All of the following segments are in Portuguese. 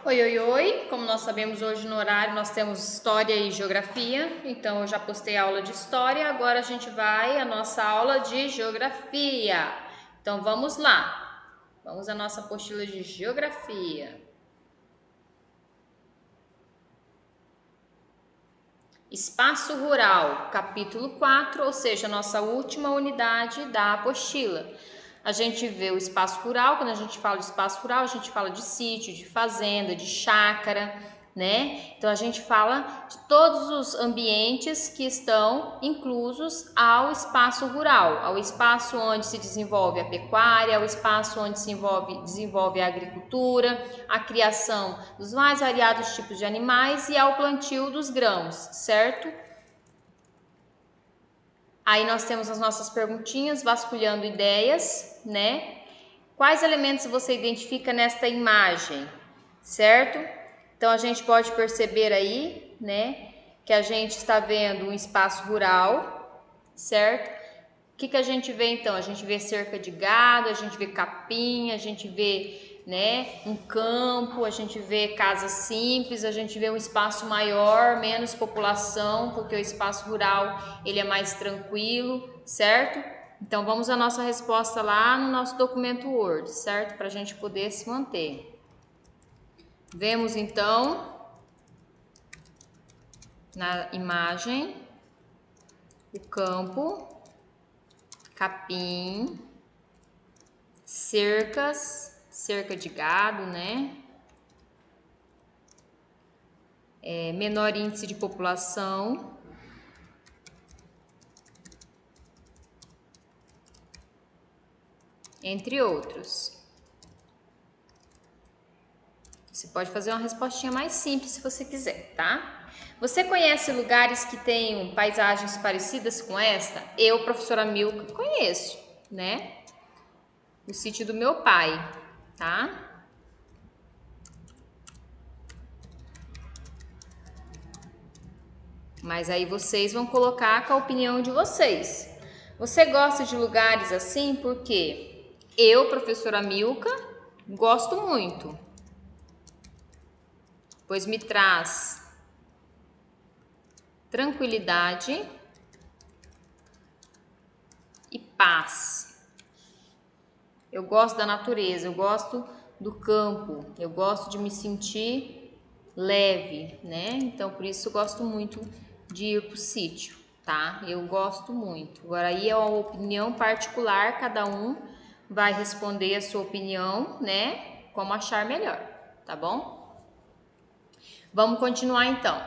Oi, oi, oi! Como nós sabemos, hoje no horário nós temos História e Geografia, então eu já postei a aula de História, agora a gente vai à nossa aula de Geografia. Então vamos lá, vamos à nossa apostila de Geografia. Espaço Rural, capítulo 4, ou seja, a nossa última unidade da apostila. A gente vê o espaço rural, quando a gente fala de espaço rural, a gente fala de sítio, de fazenda, de chácara, né? Então a gente fala de todos os ambientes que estão inclusos ao espaço rural, ao espaço onde se desenvolve a pecuária, ao espaço onde se desenvolve a agricultura, a criação dos mais variados tipos de animais e ao plantio dos grãos, certo? Aí nós temos as nossas perguntinhas, vasculhando ideias, né? Quais elementos você identifica nesta imagem, certo? Então a gente pode perceber aí, né, que a gente está vendo um espaço rural, certo? O que a gente vê então? A gente vê cerca de gado, a gente vê capim, a gente vê, né, um campo, a gente vê casas simples, a gente vê um espaço maior, menos população, porque o espaço rural ele é mais tranquilo, certo? Então vamos à nossa resposta lá no nosso documento Word, certo? Para a gente poder se manter. Vemos então na imagem o campo, capim, cerca de gado, né? Menor índice de população, entre outros. Você pode fazer uma respostinha mais simples se você quiser, tá? Você conhece lugares que tenham paisagens parecidas com esta? Eu, professora Milka, conheço, né? O sítio do meu pai, tá? Mas aí vocês vão colocar com a opinião de vocês. Você gosta de lugares assim? Por quê? Eu, professora Milka, gosto muito, pois me traz tranquilidade e paz. Eu gosto da natureza, eu gosto do campo, eu gosto de me sentir leve, né? Então, por isso eu gosto muito de ir pro sítio, tá? Eu gosto muito. Agora, aí é uma opinião particular, cada um vai responder a sua opinião, né? Como achar melhor, tá bom? Vamos continuar então.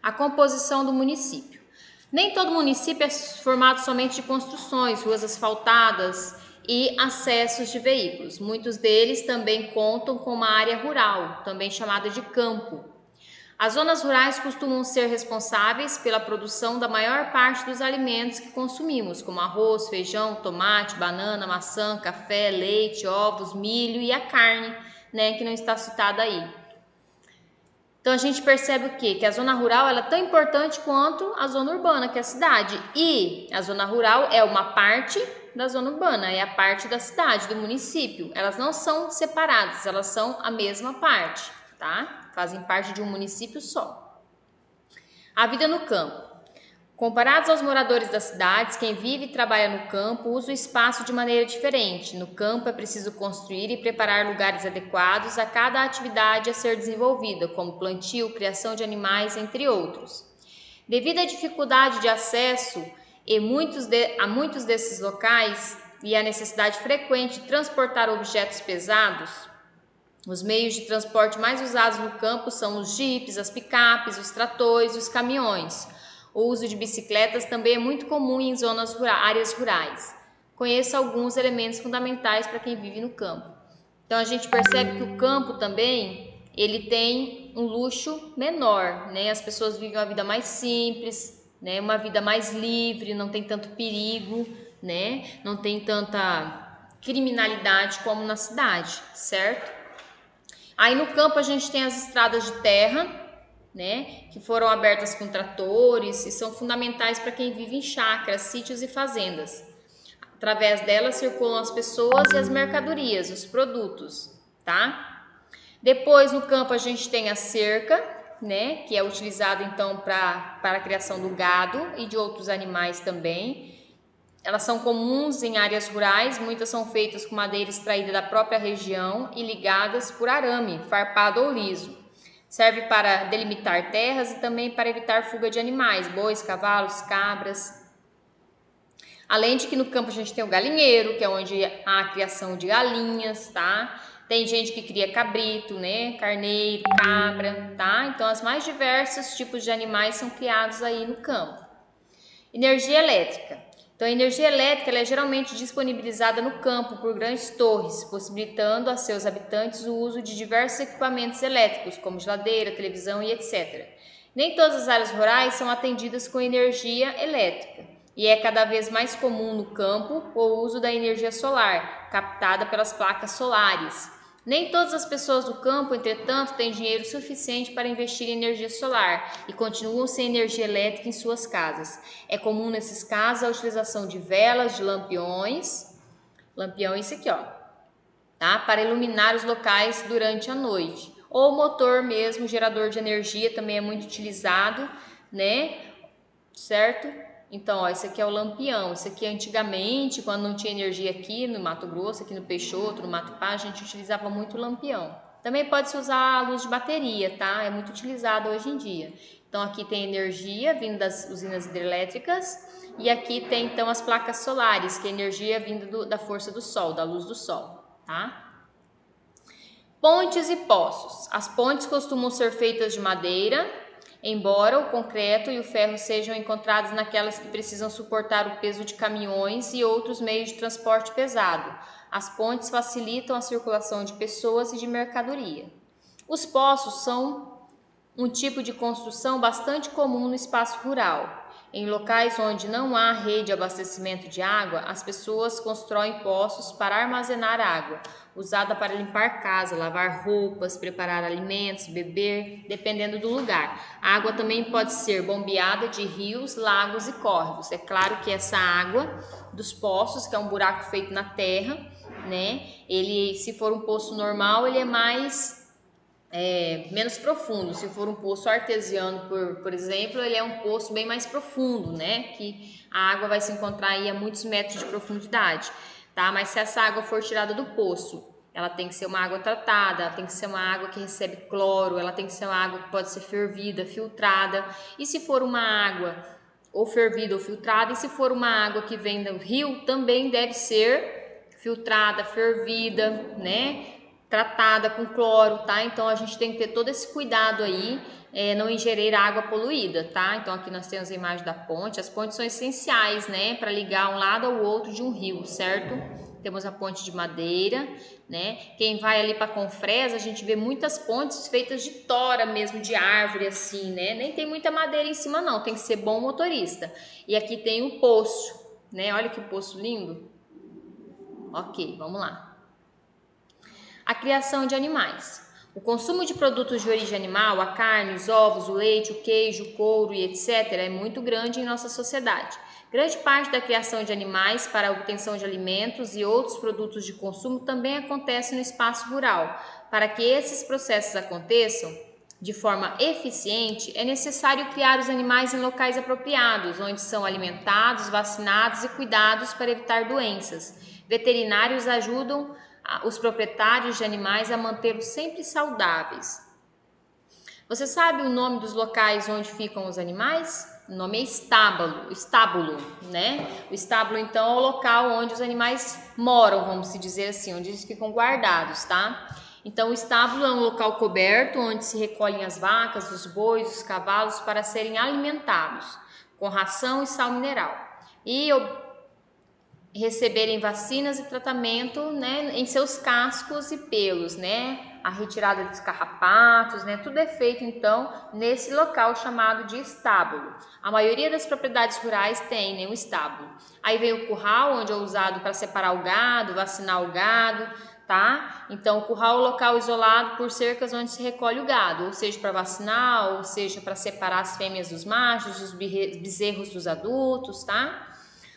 A composição do município. Nem todo município é formado somente de construções, ruas asfaltadas e acessos de veículos. Muitos deles também contam com uma área rural, também chamada de campo. As zonas rurais costumam ser responsáveis pela produção da maior parte dos alimentos que consumimos, como arroz, feijão, tomate, banana, maçã, café, leite, ovos, milho e a carne, né, que não está citada aí. Então a gente percebe o quê? Que a zona rural ela é tão importante quanto a zona urbana, que é a cidade. E a zona rural é uma parte da zona urbana, é a parte da cidade, do município. Elas não são separadas, elas são a mesma parte, tá? Fazem parte de um município só. A vida no campo. Comparados aos moradores das cidades, quem vive e trabalha no campo usa o espaço de maneira diferente. No campo é preciso construir e preparar lugares adequados a cada atividade a ser desenvolvida, como plantio, criação de animais, entre outros. Devido à dificuldade de acesso a muitos desses locais e à necessidade frequente de transportar objetos pesados, os meios de transporte mais usados no campo são os jipes, as picapes, os tratores e os caminhões. O uso de bicicletas também é muito comum em áreas rurais. Conheça alguns elementos fundamentais para quem vive no campo. Então a gente percebe que o campo também ele tem um luxo menor, né? As pessoas vivem uma vida mais simples, né? Uma vida mais livre, não tem tanto perigo, né? Não tem tanta criminalidade como na cidade, certo? Aí no campo a gente tem as estradas de terra, né, que foram abertas com tratores e são fundamentais para quem vive em chácaras, sítios e fazendas. Através delas circulam as pessoas e as mercadorias, os produtos, tá? Depois, no campo, a gente tem a cerca, né, que é utilizada então para a criação do gado e de outros animais também. Elas são comuns em áreas rurais, muitas são feitas com madeira extraída da própria região e ligadas por arame, farpado ou liso. Serve para delimitar terras e também para evitar fuga de animais, bois, cavalos, cabras. Além de que no campo a gente tem o galinheiro, que é onde há a criação de galinhas, tá? Tem gente que cria cabrito, né? Carneiro, cabra, tá? Então, os mais diversos tipos de animais são criados aí no campo. Energia elétrica. Então, a energia elétrica ela é geralmente disponibilizada no campo por grandes torres, possibilitando a seus habitantes o uso de diversos equipamentos elétricos, como geladeira, televisão e etc. Nem todas as áreas rurais são atendidas com energia elétrica, e é cada vez mais comum no campo o uso da energia solar, captada pelas placas solares. Nem todas as pessoas do campo, entretanto, têm dinheiro suficiente para investir em energia solar e continuam sem energia elétrica em suas casas. É comum nesses casos a utilização de velas, de lampiões, lampião é isso aqui, ó, tá? Para iluminar os locais durante a noite. Ou motor mesmo, gerador de energia também é muito utilizado, né? Certo? Então, ó, esse aqui é o lampião. Esse aqui antigamente, quando não tinha energia aqui no Mato Grosso, aqui no Peixoto, no Mato Pá, a gente utilizava muito o lampião. Também pode-se usar a luz de bateria, tá? É muito utilizado hoje em dia. Então, aqui tem energia vindo das usinas hidrelétricas e aqui tem, então, as placas solares, que é energia vinda da força do sol, da luz do sol, tá? Pontes e poços. As pontes costumam ser feitas de madeira, embora o concreto e o ferro sejam encontrados naquelas que precisam suportar o peso de caminhões e outros meios de transporte pesado. As pontes facilitam a circulação de pessoas e de mercadoria. Os poços são um tipo de construção bastante comum no espaço rural. Em locais onde não há rede de abastecimento de água, as pessoas constroem poços para armazenar água, usada para limpar casa, lavar roupas, preparar alimentos, beber, dependendo do lugar. A água também pode ser bombeada de rios, lagos e córregos. É claro que essa água dos poços, que é um buraco feito na terra, né? Ele, se for um poço normal, ele é menos profundo. Se for um poço artesiano, por exemplo, ele é um poço bem mais profundo, né? Que a água vai se encontrar aí a muitos metros de profundidade, tá? Mas se essa água for tirada do poço, ela tem que ser uma água tratada, ela tem que ser uma água que recebe cloro, ela tem que ser uma água que pode ser fervida, filtrada. E se for uma água ou fervida ou filtrada, e se for uma água que vem do rio, também deve ser filtrada, fervida, né? Tratada com cloro, tá? Então a gente tem que ter todo esse cuidado aí, não ingerir água poluída, tá? Então aqui nós temos a imagem da ponte. As pontes são essenciais, né, para ligar um lado ao outro de um rio, certo? Temos a ponte de madeira, né? Quem vai ali para Confresa, a gente vê muitas pontes feitas de tora mesmo, de árvore assim, né? Nem tem muita madeira em cima não, tem que ser bom motorista. E aqui tem um poço, né? Olha que poço lindo. Ok, vamos lá. A criação de animais. O consumo de produtos de origem animal, a carne, os ovos, o leite, o queijo, o couro e etc. é muito grande em nossa sociedade. Grande parte da criação de animais para a obtenção de alimentos e outros produtos de consumo também acontece no espaço rural. Para que esses processos aconteçam de forma eficiente, é necessário criar os animais em locais apropriados, onde são alimentados, vacinados e cuidados para evitar doenças. Veterinários ajudam os proprietários de animais a mantê-los sempre saudáveis. Você sabe o nome dos locais onde ficam os animais? O nome é estábulo, né? O estábulo, então, é o local onde os animais moram, vamos dizer assim, onde eles ficam guardados, tá? Então, o estábulo é um local coberto onde se recolhem as vacas, os bois, os cavalos para serem alimentados com ração e sal mineral e receberem vacinas e tratamento, né, em seus cascos e pelos, né, a retirada dos carrapatos, né, tudo é feito então nesse local chamado de estábulo. A maioria das propriedades rurais tem, né, um estábulo. Aí vem o curral, onde é usado para separar o gado, vacinar o gado, tá? Então o curral é o local isolado por cercas onde se recolhe o gado, ou seja, para vacinar, ou seja, para separar as fêmeas dos machos, os bezerros dos adultos, tá?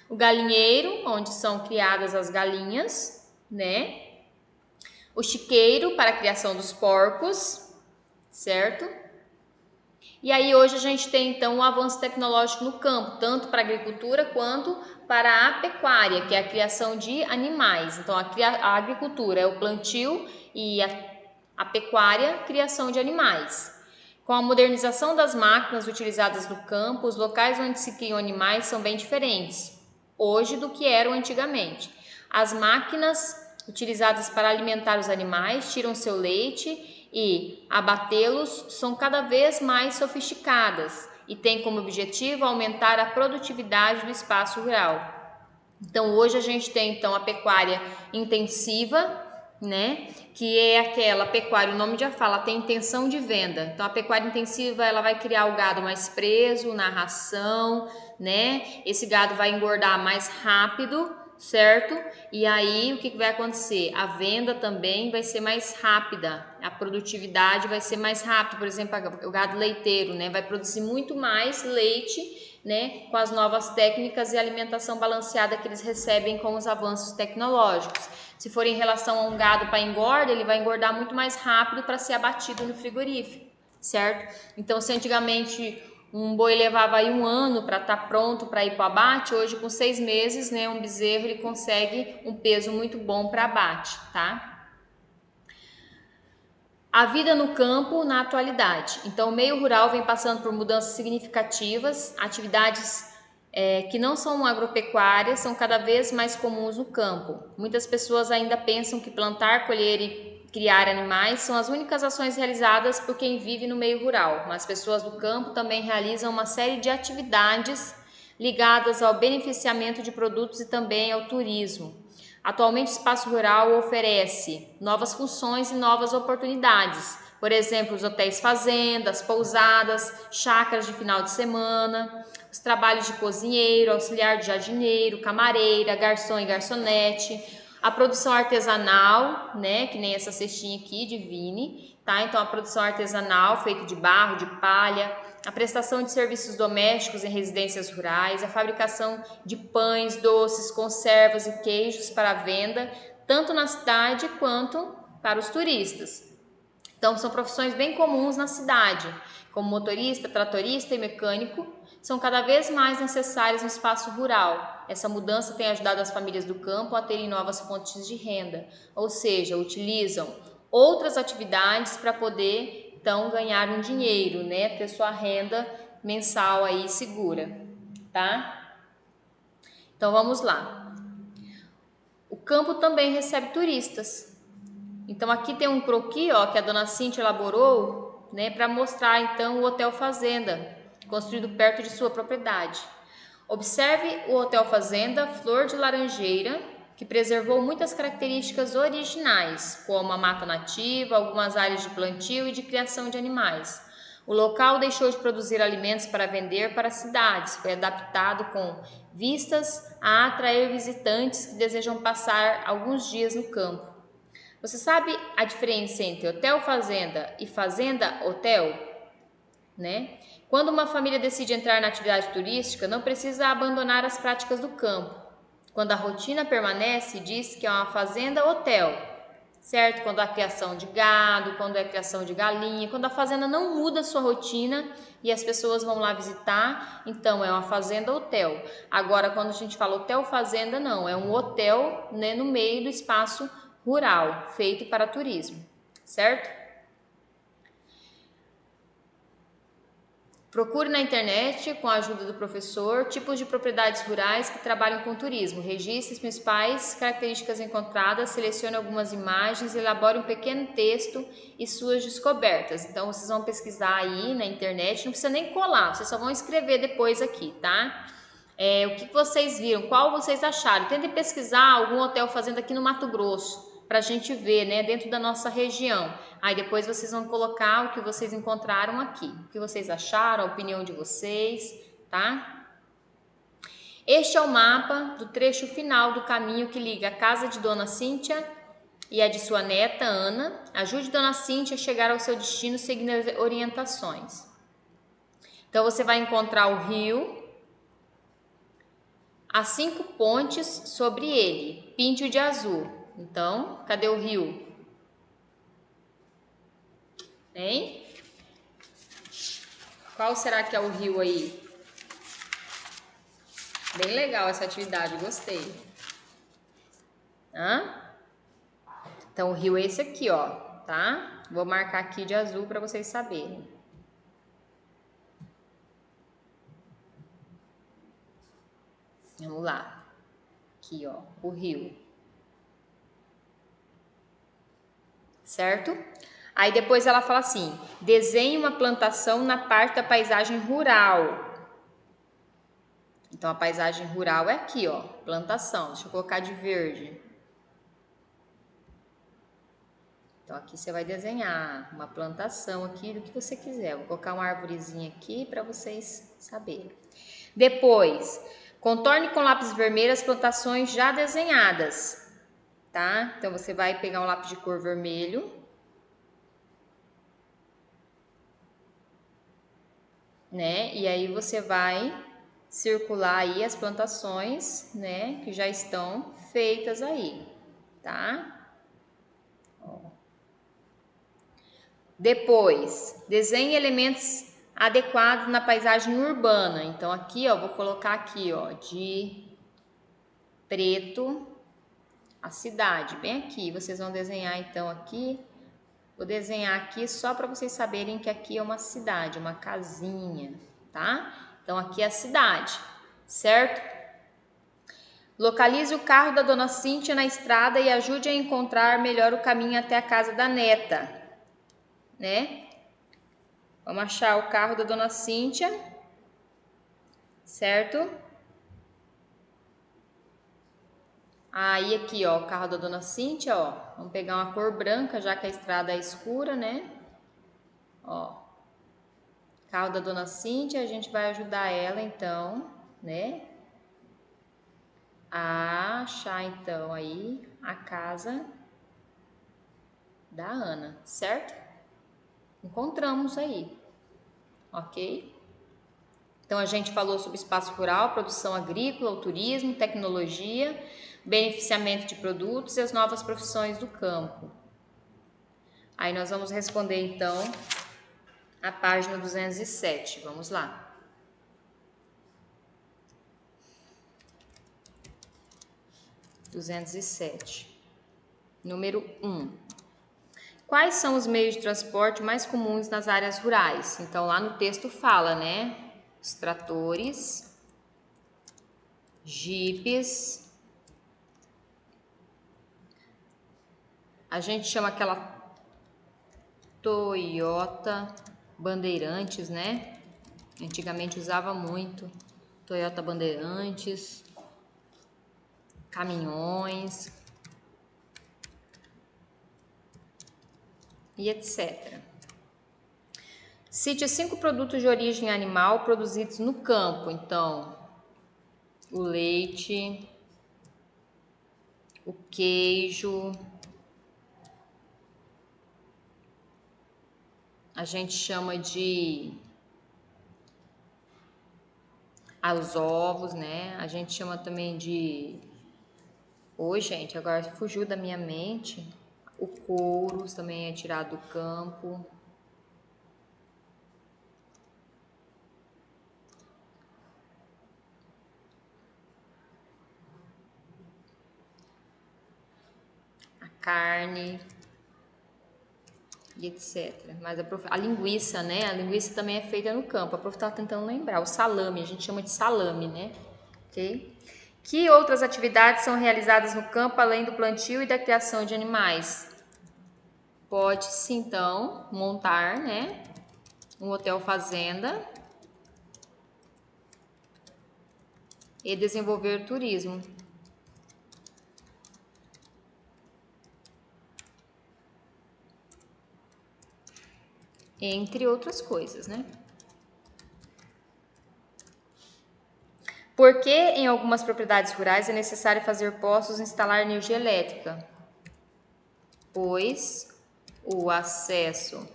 O galinheiro, onde são criadas as galinhas, né? o chiqueiro para a criação dos porcos, certo? E aí hoje a gente tem então um avanço tecnológico no campo, tanto para a agricultura quanto para a pecuária, que é a criação de animais. Então a agricultura é o plantio e a pecuária, criação de animais. Com a modernização das máquinas utilizadas no campo, os locais onde se criam animais são bem diferentes hoje do que eram antigamente. As máquinas utilizadas para alimentar os animais tiram seu leite e abatê-los são cada vez mais sofisticadas e têm como objetivo aumentar a produtividade do espaço rural. Então hoje a gente tem então a pecuária intensiva, né? Que é aquela pecuária, o nome já fala, tem intenção de venda. Então a pecuária intensiva ela vai criar o gado mais preso na ração, né? Esse gado vai engordar mais rápido, certo? E aí o que vai acontecer? A venda também vai ser mais rápida, a produtividade vai ser mais rápida. Por exemplo, o gado leiteiro, né? Vai produzir muito mais leite, né, com as novas técnicas e alimentação balanceada que eles recebem com os avanços tecnológicos. Se for em relação a um gado para engorda, ele vai engordar muito mais rápido para ser abatido no frigorífico, certo? Então, se antigamente um boi levava aí 1 ano para estar pronto para ir para o abate, hoje com 6 meses, né, um bezerro ele consegue um peso muito bom para abate, tá? A vida no campo na atualidade. Então, o meio rural vem passando por mudanças significativas, atividades que não são agropecuárias são cada vez mais comuns no campo. Muitas pessoas ainda pensam que plantar, colher e criar animais são as únicas ações realizadas por quem vive no meio rural, mas pessoas do campo também realizam uma série de atividades ligadas ao beneficiamento de produtos e também ao turismo. Atualmente, o espaço rural oferece novas funções e novas oportunidades. Por exemplo, os hotéis fazendas, pousadas, chácaras de final de semana, os trabalhos de cozinheiro, auxiliar de jardineiro, camareira, garçom e garçonete, a produção artesanal, né, que nem essa cestinha aqui de Vini, tá? Então, a produção artesanal feita de barro, de palha, a prestação de serviços domésticos em residências rurais, a fabricação de pães, doces, conservas e queijos para venda, tanto na cidade quanto para os turistas. Então, são profissões bem comuns na cidade, como motorista, tratorista e mecânico, são cada vez mais necessárias no espaço rural. Essa mudança tem ajudado as famílias do campo a terem novas fontes de renda, ou seja, utilizam outras atividades para poder então ganhar um dinheiro, né, ter sua renda mensal aí segura, tá? Então vamos lá. O campo também recebe turistas. Então aqui tem um croquis, ó, que a dona Cíntia elaborou, né, para mostrar então o Hotel Fazenda, construído perto de sua propriedade. Observe o Hotel Fazenda Flor de Laranjeira, que preservou muitas características originais, como a mata nativa, algumas áreas de plantio e de criação de animais. O local deixou de produzir alimentos para vender para cidades, foi adaptado com vistas a atrair visitantes que desejam passar alguns dias no campo. Você sabe a diferença entre hotel fazenda e fazenda hotel, né? Quando uma família decide entrar na atividade turística, não precisa abandonar as práticas do campo. Quando a rotina permanece, diz que é uma fazenda hotel, certo? Quando há criação de gado, quando é criação de galinha, quando a fazenda não muda a sua rotina e as pessoas vão lá visitar, então é uma fazenda hotel. Agora, quando a gente fala hotel fazenda, não, é um hotel, né, no meio do espaço rural, feito para turismo, certo? Procure na internet, com a ajuda do professor, tipos de propriedades rurais que trabalham com turismo. Registre as principais características encontradas, selecione algumas imagens, elabore um pequeno texto e suas descobertas. Então, vocês vão pesquisar aí na internet, não precisa nem colar, vocês só vão escrever depois aqui, tá? O que vocês viram, qual vocês acharam. Tentem pesquisar algum hotel fazenda aqui no Mato Grosso, para a gente ver, né, dentro da nossa região. Aí depois vocês vão colocar o que vocês encontraram aqui, o que vocês acharam, a opinião de vocês, tá? Este é o mapa do trecho final do caminho que liga a casa de Dona Cíntia e a de sua neta, Ana. Ajude Dona Cíntia a chegar ao seu destino seguindo as orientações. Então você vai encontrar o rio, as 5 pontes sobre ele, pinte-o de azul. Então, cadê o rio? Hein? Qual será que é o rio aí? Bem legal essa atividade, gostei. Hã? Então, o rio é esse aqui, ó, tá? Vou marcar aqui de azul para vocês saberem. Vamos lá. Aqui, ó, o rio. Certo? Aí depois ela fala assim: desenhe uma plantação na parte da paisagem rural. Então, a paisagem rural é aqui, ó, plantação. Deixa eu colocar de verde. Então, aqui você vai desenhar uma plantação aqui do que você quiser. Vou colocar uma arvorezinha aqui para vocês saberem. Depois, contorne com lápis vermelho as plantações já desenhadas, tá? Então, você vai pegar um lápis de cor vermelho. Né? E aí você vai circular aí as plantações, né, que já estão feitas aí, tá? Ó. Depois, desenhe elementos adequados na paisagem urbana. Então aqui, ó, vou colocar aqui, ó, de preto a cidade, bem aqui. Vocês vão desenhar então aqui. Vou desenhar aqui só para vocês saberem que aqui é uma cidade, uma casinha, tá? Então aqui é a cidade, certo? Localize o carro da dona Cíntia na estrada e ajude a encontrar melhor o caminho até a casa da neta, né? Vamos achar o carro da dona Cíntia, certo? Aí aqui, ó, o carro da dona Cíntia, ó. Vamos pegar uma cor branca, já que a estrada é escura, né? Ó. Carro da dona Cíntia, a gente vai ajudar ela, então, né? A achar, então, aí a casa da Ana, certo? Encontramos aí, ok? Então, a gente falou sobre espaço rural, produção agrícola, o turismo, tecnologia, beneficiamento de produtos e as novas profissões do campo. Aí nós vamos responder, então, a página 207. Vamos lá. Número 1. Quais são os meios de transporte mais comuns nas áreas rurais? Então, lá no texto fala, né? Os tratores, jipes. A gente chama aquela Toyota Bandeirantes, né? Antigamente usava muito Toyota Bandeirantes, caminhões e etc. Cite 5 produtos de origem animal produzidos no campo. Então, o leite, o queijo, a gente chama de os ovos, né? A gente chama também de... Oi, gente, agora fugiu da minha mente. O couro também é tirado do campo. A carne e etc. Mas a linguiça, né? A linguiça também é feita no campo. A prof estava tentando lembrar. O salame, a gente chama de salame, né? Ok? Que outras atividades são realizadas no campo além do plantio e da criação de animais? Pode-se, então, montar, né? Um hotel fazenda e desenvolver turismo. Entre outras coisas, né? Por que em algumas propriedades rurais é necessário fazer poços e instalar energia elétrica? Pois o acesso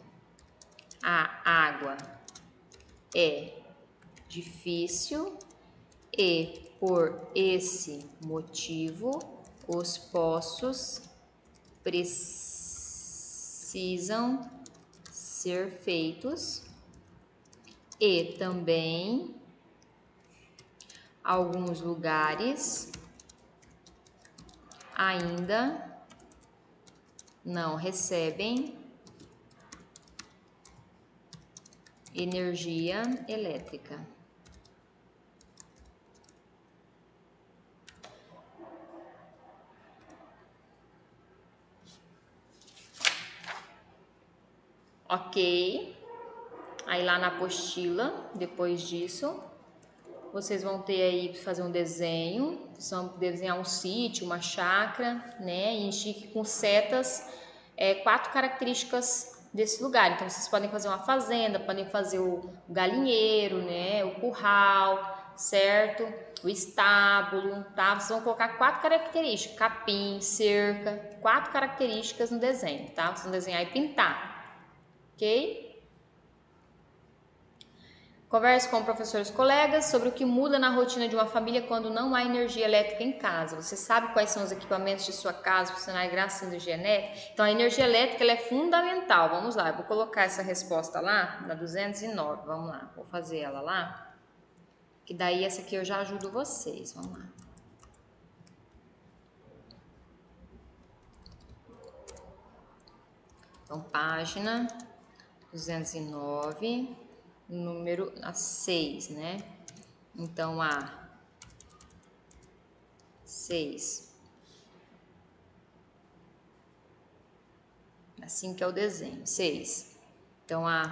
à água é difícil e, por esse motivo, os poços precisam ser feitos e também alguns lugares ainda não recebem energia elétrica. Ok, aí lá na apostila, depois disso, vocês vão ter aí fazer um desenho, desenhar um sítio, uma chácara, né, e encher com setas 4 características desse lugar. Então vocês podem fazer uma fazenda, podem fazer o galinheiro, né, o curral, certo? O estábulo, tá? Vocês vão colocar 4 características, capim, cerca, 4 características no desenho, tá? Vocês vão desenhar e pintar, ok? Converse com professores e colegas sobre o que muda na rotina de uma família quando não há energia elétrica em casa. Você sabe quais são os equipamentos de sua casa funcionarem graças à energia elétrica? Então, a energia elétrica ela é fundamental. Vamos lá, eu vou colocar essa resposta lá, na 209. Vamos lá, vou fazer ela lá. Que daí essa aqui eu já ajudo vocês. Vamos lá. Então, página 209, número 6, né? Então, a 6. Assim que é o desenho. 6. Então, a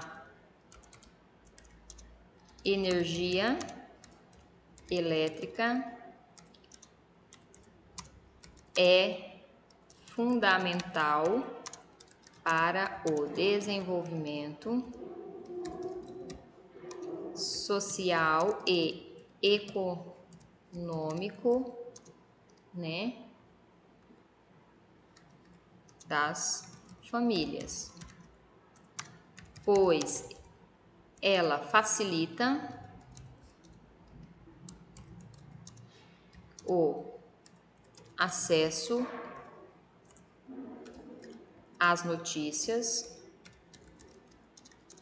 energia elétrica é fundamental para o desenvolvimento social e econômico, né, das famílias, pois ela facilita o acesso às notícias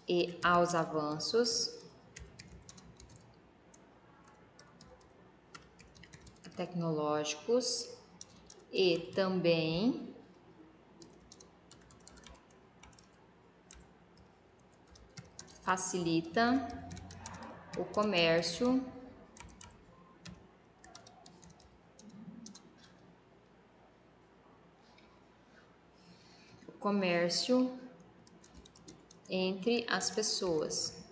e aos avanços tecnológicos e também facilita o comércio entre as pessoas.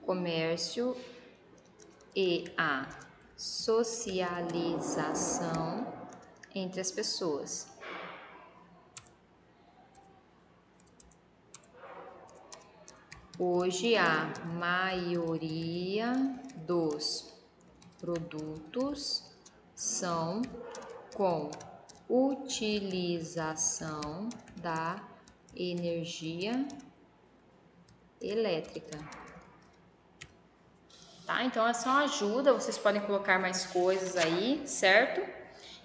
Comércio e a socialização entre as pessoas. Hoje a maioria dos produtos são com utilização da energia elétrica. Tá? Então essa é uma ajuda, vocês podem colocar mais coisas aí, certo?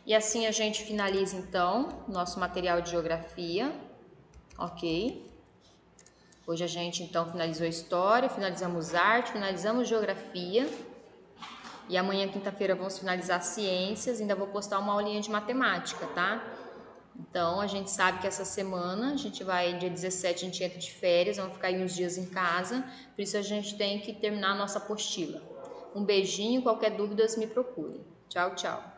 E assim a gente finaliza então nosso material de geografia, ok? Hoje a gente então finalizou história, finalizamos arte, finalizamos geografia. E amanhã, quinta-feira, vamos finalizar ciências, ainda vou postar uma aulinha de matemática, tá? Então, a gente sabe que essa semana, a gente vai, dia 17, a gente entra de férias, vamos ficar aí uns dias em casa, por isso a gente tem que terminar a nossa apostila. Um beijinho, qualquer dúvida, me procure. Tchau, tchau.